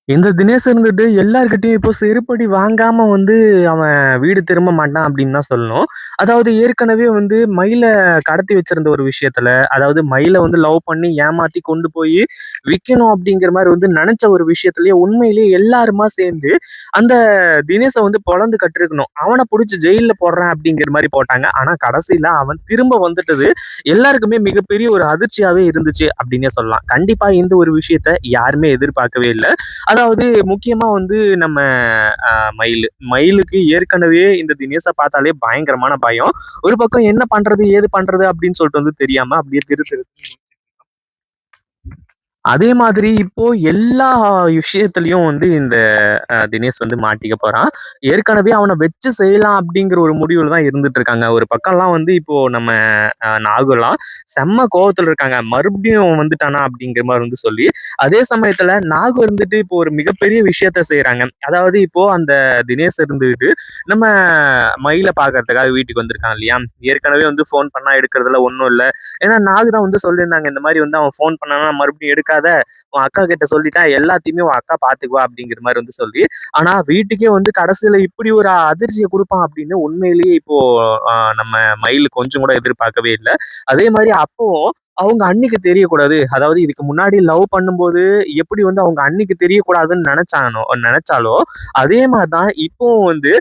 இந்த தினேஷ் இருந்துட்டு எல்லார்கிட்டயும் இப்போ செருப்படி வாங்காம வந்து அவன் வீடு திரும்ப மாட்டான் அப்படின்னு தான் சொல்லணும். அதாவது ஏற்கனவே வந்து மயில கடத்தி வச்சிருந்த ஒரு விஷயத்துல, அதாவது மயில வந்து லவ் பண்ணி ஏமாத்தி கொண்டு போய் விக்கணும் அப்படிங்கிற மாரி வந்து நெனச்ச ஒரு விஷயத்திலேயே உண்மையிலேயே எல்லாருமா சேர்ந்து அந்த தினேஷ வந்து பொளந்து கட்டிருக்கணும். அவன புடிச்சு ஜெயில்ல போடுறேன் அப்படிங்கிற மாரி போட்டாங்க. ஆனா கடைசியில அவன் திரும்ப வந்துட்டது எல்லாருக்குமே மிகப்பெரிய ஒரு அதிர்ச்சியாவே இருந்துச்சு அப்படின்னே சொல்லலாம். கண்டிப்பா இந்த ஒரு விஷயத்த யாருமே எதிர்பார்க்கவே இல்ல. அதாவது முக்கியமா வந்து நம்ம மயிலுக்கு ஏற்கனவே இந்த தினேஷ பார்த்தாலே பயங்கரமான பயம். ஒரு பக்கம் என்ன பண்றது? ஏது பண்றது? அப்படின்னு சொல்லிட்டு வந்து தெரியாம அப்படியே திரு திரு அதே மாதிரி இப்போ எல்லா விஷயத்திலயும் வந்து இந்த தினேஷ் வந்து மாட்டிக்க போறான். ஏற்கனவே அவன வச்சு செய்யலாம் அப்படிங்கிற ஒரு முடிவுல தான் இருந்துட்டு இருக்காங்க. ஒரு பக்கம்லாம் வந்து இப்போ நம்ம நாகுலாம் செம்ம கோவத்துல இருக்காங்க. மறுபடியும் அவன் வந்துட்டானா அப்படிங்கிற மாரி வந்து சொல்லி. அதே சமயத்துல நாகு இருந்துட்டு இப்போ ஒரு மிகப்பெரிய விஷயத்த செய்றாங்க. அதாவது இப்போ அந்த தினேஷ் இருந்துகிட்டு நம்ம மயில பார்க்கறதுக்காக வீட்டுக்கு வந்திருக்கான் இல்லையா? ஏற்கனவே வந்து ஃபோன் பண்ணா எடுக்கிறதுல ஒண்ணும் இல்ல. ஏன்னா நாகு தான் வந்து சொல்லியிருந்தாங்க. இந்த மாரி வந்து அவன் ஃபோன் பண்ணானா மறுபடியும் எடுக்காத. உன் அக்கா கிட்ட சொல்லிட்டேன். எல்லாத்தையுமே உன் அக்கா பார்த்துக்குவா அப்படிங்கிற மாரி வந்து சொல்லி, ஆனா வீட்டுக்கே வந்து கடைசியில இப்படி ஒரு அதிர்ச்சிய குடுப்பான் அப்படின்னு உண்மையிலேயே இப்போ நம்ம மயில் கொஞ்சம் கூட எதிர்பார்க்கவே இல்ல. அதே மாரி அப்பவும் அவங்க அண்ணிக்கு தெரியக்கூடாது. அதாவது இதுக்கு முன்னாடி லவ் பண்ணும்போது எப்படி வந்து அவங்க அண்ணிக்கு தெரியக்கூடாதுன்னு நெனச்சாலோ, அதே மாரி தான் இப்பவும் வந்து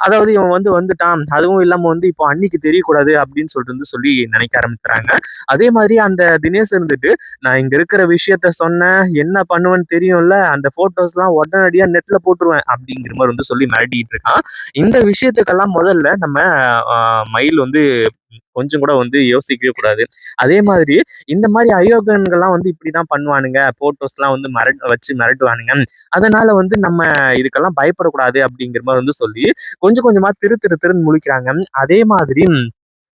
அதாவது இவன் வந்து வந்துட்டான். அதுவும் இல்லாம வந்து இப்போ அண்ணிக்கு தெரியக்கூடாது அப்படின்னு சொல்லிட்டு வந்து சொல்லி நெனைக்க ஆரம்பிச்சுறாங்க. அதே மாதிரி அந்த தினேஷ் இருந்துட்டு, நான் இங்க இருக்கிற விஷயத்த சொன்னேன். என்ன பண்ணுவேன்னு தெரியும்ல. அந்த ஃபோட்டோஸ்லாம் உடனடியா நெட்ல போட்டுருவேன். அப்படிங்கிற மாரி வந்து சொல்லி மிரட்டிட்டு இருக்கான். இந்த விஷயத்துக்கெல்லாம் முதல்ல நம்ம அ மயில் வந்து கொஞ்சம் கூட வந்து யோசிக்கவே கூடாது. அதே மாதிரி இந்த மாரி அயோக்கியன்கள்லாம் வந்து இப்படிதான் பண்ணுவானுங்க. ஃபோட்டோஸ்லாம் வந்து வச்சு மிரட்டுவானுங்க. அதனால வந்து நம்ம இதுக்கெல்லாம் பயப்படக்கூடாது அப்படிங்கிற மாரி வந்து சொல்லி, கொஞ்சம் கொஞ்சமா திரு திரு திருன்னு முழிக்கிறாங்க. அதே மாதிரி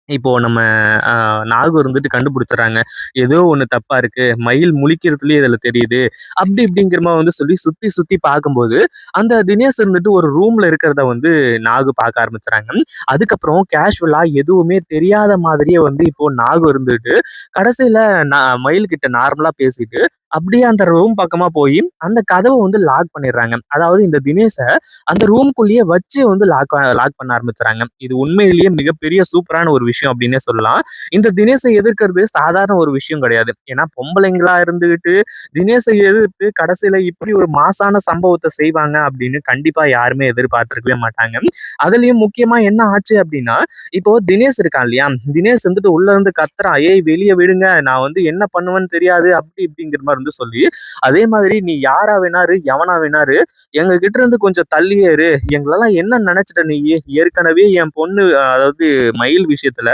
இப்போ நம்ம அ நாகு இருந்துட்டு கண்டுபிடிச்சுடுறாங்க. ஏதோ ஒண்ணு தப்பா இருக்கு. மயில் முழிக்கிறதுலயே இதுல தெரியுது. அப்படி இப்படிங்கிற மாரி வந்து சொல்லி சுத்தி சுத்தி பார்க்கும்போது, அந்த தினேஷ் இருந்துட்டு ஒரு ரூம்ல இருக்கிறத வந்து நாகு பார்க்க ஆரம்பிச்சுறாங்க. அதுக்கப்புறம் கேஷுவலா எதுவுமே தெரியாத மாதிரியே வந்து இப்போ நாகு இருந்துட்டு, கடைசியில மயில் கிட்ட நார்மலா பேசிட்டு, அப்படியே அந்த ரூம் பக்கமா போயி, அந்த கதவ வந்து லாக் பண்ணிடுறாங்க. அதாவது இந்த தினேஷ அந்த ரூம்குள்ளேயே வச்சு வந்து லாக் பண்ண ஆரம்பிச்சுறாங்க. இது உண்மையிலேயே மிகப்பெரிய சூப்பரான ஒரு விஷயம் அப்படின்னே சொல்லலாம். இந்த தினேஷை எதிர்க்கிறது சாதாரண ஒரு விஷயம் கிடையாது. ஏன்னா பொம்பளைங்களா இருந்துகிட்டு தினேஷை எதிர்த்து கடைசியில இப்படி ஒரு மாசான சம்பவத்தை செய்வாங்க அப்படின்னு கண்டிப்பா யாருமே எதிர்பார்த்திருக்கவே மாட்டாங்க. அதுலயும் முக்கியமா என்ன ஆச்சு அப்படின்னா, இப்போ தினேஷ் இருக்கான் இல்லையா? தினேஷ் வந்துட்டு உள்ள இருந்து கத்துறான். "ஏய் வெளிய விடுங்க. நான் வந்து என்ன பண்ணுவேன்னு தெரியாது." அப்படி இப்படிங்கிற மாரி வந்து சொல்லி, அதே மாதிரி "நீ யாரா வேணாரு, எவனா வேணாரு எங்க கிட்ட இருந்து கொஞ்சம் தள்ளியே இரு. எங்களெல்லாம் என்ன நெனச்சுட்ட நீயி? ஏற்கனவே என் பொண்ணு அதாவது மயில் விஷயத்துல,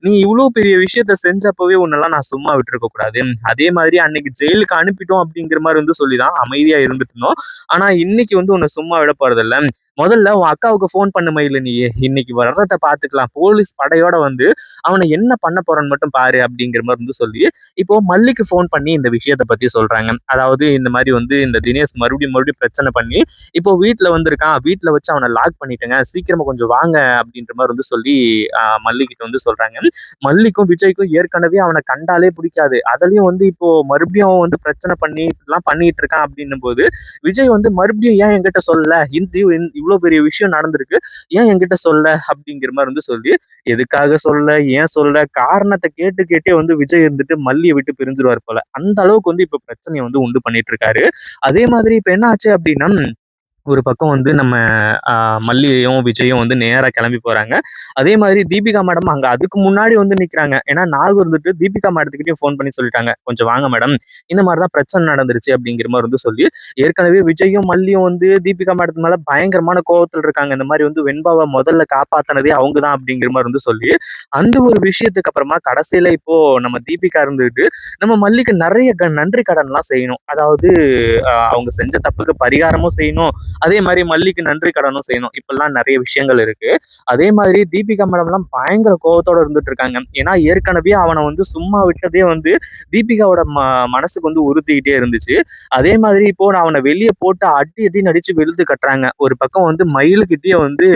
நீ இவ்ளோ பெரிய விஷயத்த செஞ்சப்பவே உன்னெல்லாம் நான் சும்மா விட்டுருக்க கூடாது. அதே மாதிரி அன்னைக்கு ஜெயிலுக்கு அனுப்பிட்டோம் அப்படிங்கிற மாரி வந்து சொல்லி தான் அமைதியா இருந்துட்டு இருந்தோம். ஆனா இன்னைக்கு வந்து உன்ன சும்மா விட போறதில்ல. முதல்ல உன் அக்காவுக்கு ஃபோன் பண்ணு மயிலு நீயி. இன்னைக்கு வர்றத பார்த்துக்கலாம். போலீஸ் படையோட வந்து அவன என்ன பண்ண போறன்னு மட்டும் பாரு அப்படிங்கிற மாரி வந்து சொல்லி, இப்போ மல்லிக்கு ஃபோன் பண்ணி இந்த விஷயத்த பத்தி சொல்றாங்க. அதாவது இந்த மாரி வந்து இந்த தினேஷ் மறுபடியும் மறுபடியும் பிரச்சனை பண்ணி இப்போ வீட்ல வந்திருக்கான். வீட்ல வச்சு அவன லாக் பண்ணிட்டேங்க. சீக்கிரமா கொஞ்சம் வாங்க அப்படின்ற மாரி வந்து சொல்லி மல்லி கிட்ட வந்து சொல்றாங்க. மல்லிக்கும், விஜய்க்கும் ஏற்கனவே அவன கண்டாலே பிடிக்காது. அதுலயும் வந்து இப்போ மறுபடியும் அவன் வந்து பிரச்சனை பண்ணி இப்படிலாம் பண்ணிட்டு இருக்கான் அப்படின்னும்போது, விஜய் வந்து மறுபடியும் ஏன் என்கிட்ட சொல்லல? இவ்ளோ பெரிய விஷயம் நடந்திருக்கு. ஏன் என்கிட்ட சொல்லல? அப்படிங்கிற மாரி வந்து சொல்லி, எதுக்காக சொல்லல? ஏன் சொல்லல? காரணத்த கேட்டு கேட்டே வந்து விஜய் இருந்துட்டு மல்லிய விட்டு பிரிஞ்சுருவாரு போல. அந்த அளவுக்கு வந்து இப்ப பிரச்சனைய வந்து உண்டு பண்ணிட்டு இருக்காரு. அதே மாதிரி இப்ப என்ன ஆச்சு அப்படின்னா ஒரு பக்கம் வந்து நம்ம மல்லியும், விஜயும் வந்து நேரா கிளம்பி போறாங்க. அதே மாதிரி தீபிகா மேடம் அங்க அதுக்கு முன்னாடி வந்து நிக்கிறாங்க. ஏன்னா நாகு இருந்துட்டு தீபிகா மேடத்துக்கிட்டயும் ஃபோன் பண்ணி சொல்லிட்டாங்க. "கொஞ்சம் வாங்க மேடம். இந்த மாரி தான் பிரச்சனை நடந்துருச்சு." அப்படிங்கிற மாரி வந்து சொல்லி, ஏற்கனவே விஜயும், மல்லியும் வந்து தீபிகா மேடத்து மேல பயங்கரமான கோவத்துல இருக்காங்க. இந்த மாரி வந்து வெண்பாவ முதல்ல காப்பாத்துனதே அவங்க தான் அப்படிங்கிற மாரி வந்து சொல்லி, அந்த ஒரு விஷயத்துக்கு அப்புறமா கடைசியில இப்போ நம்ம தீபிகா இருந்துட்டு, நம்ம மல்லிக்கு நெறைய நன்றி கடன்லாம் செய்யணும். அதாவது அவங்க செஞ்ச தப்புக்கு பரிகாரமும் செய்யணும். அதே மாதிரி மல்லிக்கு நன்றி கடனும் செய்யணும். இப்பெல்லாம் நிறைய விஷயங்கள் இருக்கு. அதே மாதிரி தீபிகா மேடம்லாம் பயங்கர கோவத்தோட இருந்துட்டு இருக்காங்க. ஏன்னா ஏற்கனவே அவனை வந்து சும்மா விட்டதே வந்து தீபிகாவோட மனசுக்கு வந்து உறுத்திக்கிட்டே இருந்துச்சு. அதே மாதிரி இப்போ அவனை வெளியே போட்டு அடி அடின்னு அடிச்சு வெளுத்து கட்டுறாங்க. ஒரு பக்கம் வந்து மயிலுக்கிட்டயே வந்து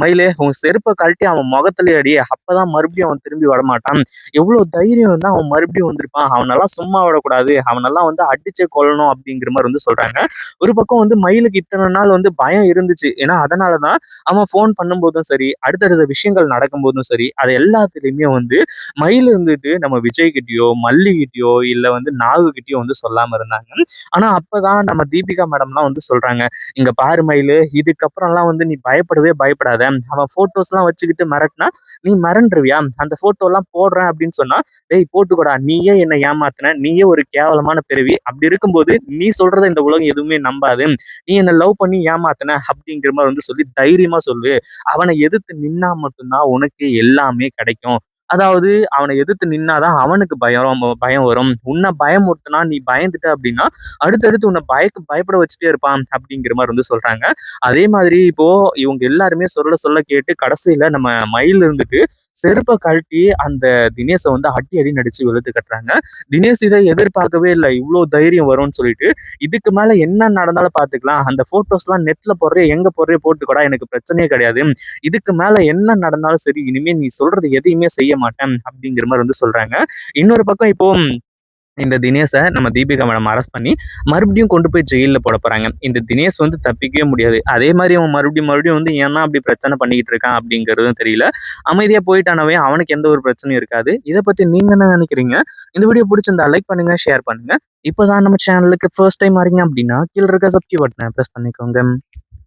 மயிலே உன் செருப்பை கழட்டி அவன் முகத்திலே அடி, அப்பதான் மறுபடியும் அவன் திரும்பி வரமாட்டான். எவ்வளவு தைரியம் இருந்தா அவன் மறுபடியும் வந்திருப்பான், அவனெல்லாம் சும்மா விடக்கூடாது, அவனெல்லாம் வந்து அடிச்சே கொல்லணும் அப்படிங்கிற மாதிரி வந்து சொல்றாங்க. ஒரு பக்கம் வந்து மயிலுக்கு இத்தனை நாள் வந்து பயம் இருந்துச்சு. ஏன்னா அதனாலதான் அவன் போன் பண்ணும்போதும் சரி, அடுத்தடுத்த விஷயங்கள் நடக்கும் போதும் சரி, அது எல்லாத்துலயுமே வந்து மயில் இருந்துட்டு நம்ம விஜய் கிட்டயோ மல்லி கிட்டயோ இல்ல வந்து நாகு கிட்டயோ வந்து சொல்லாம இருந்தாங்க. ஆனா அப்பதான் நம்ம தீபிகா மேடம்லாம் வந்து சொல்றாங்க, இங்க பாரு மயிலு, இதுக்கப்புறம்லாம் வந்து நீ பயப்படவே பயப்படாத. அவன் போட்டோஸ் எல்லாம் வச்சுக்கிட்டு மிரட்டினா நீ மிரண்டுருவியா? அந்த போட்டோ எல்லாம் போடுறேன் அப்படின்னு சொன்னா, டேய் போட்டுக்கோடா, நீயே என்னை ஏமாத்தின, நீயே ஒரு கேவலமான பிறவி, அப்படி இருக்கும்போது நீ சொல்றத இந்த உலகம் எதுவுமே நம்பாது, நீ என்ன லவ் பண்ணி ஏமாத்தின அப்படிங்கிற மாதிரி வந்து சொல்லி தைரியமா சொல்லு. அவனை எதிர்த்து நின்னா மட்டும்தான் உனக்கு எல்லாமே கிடைக்கும். அதாவது அவனை எதிர்த்து நின்னாதான் அவனுக்கு பயம் பயம் வரும். உன்னை பயமுறுத்தினா நீ பயந்துட்ட அப்படின்னா அடுத்தடுத்து உன்னை பயப்பட வச்சுட்டே இருப்பான் அப்படிங்கிற மாதிரி வந்து சொல்றாங்க. அதே மாதிரி இப்போ இவங்க எல்லாருமே சொல்ல சொல்ல கேட்டு கடைசியில நம்ம மயில் இருந்துட்டு செருப்பை கழட்டி அந்த தினேஷை வந்து அடி அடி நடிச்சு வெளுத்து கட்டுறாங்க. தினேஷ் இதை எதிர்பார்க்கவே இல்லை, இவ்வளவு தைரியம் வரும்னு சொல்லிட்டு. இதுக்கு மேல என்ன நடந்தாலும் பாத்துக்கலாம், அந்த போட்டோஸ் எல்லாம் நெட்ல போடுறே எங்க போடுறே போட்டுக்கூடா, எனக்கு பிரச்சனையே கிடையாது. இதுக்கு மேல என்ன நடந்தாலும் சரி, இனிமே நீ சொல்றது எதையுமே செய்ய மாட்டேன் அப்படிங்கிற மாதிரி வந்து சொல்றாங்க. இன்னொரு பக்கம் இப்போ இந்த தினேஷை நம்ம தீபிகா மேடம் அரெஸ்ட் பண்ணி மறுபடியும் கொண்டு போய் ஜெயில போட போறாங்க. இந்த தினேஷ் வந்து தப்பிக்கவே முடியாது. அதே மாதிரி அவன் மறுபடியும் மறுபடியும் வந்து ஏன்னா அப்படி பிரச்சனை பண்ணிக்கிட்டு இருக்கான் அப்படிங்கிறதும் தெரியல. அமைதியா போயிட்டானவே அவனுக்கு எந்த ஒரு பிரச்சனையும் இருக்காது. இதை பத்தி நீங்க என்ன நினைக்கிறீங்க? இந்த வீடியோ பிடிச்சிருந்தா லைக் பண்ணுங்க, ஷேர் பண்ணுங்க. இப்போதான் நம்ம சேனலுக்கு ஃபர்ஸ்ட் டைம் வரீங்க அப்படின்னா கீழே இருக்க சப்ஸ்கிரைப் பட்டனை பிரஸ் பண்ணிக்கோங்க.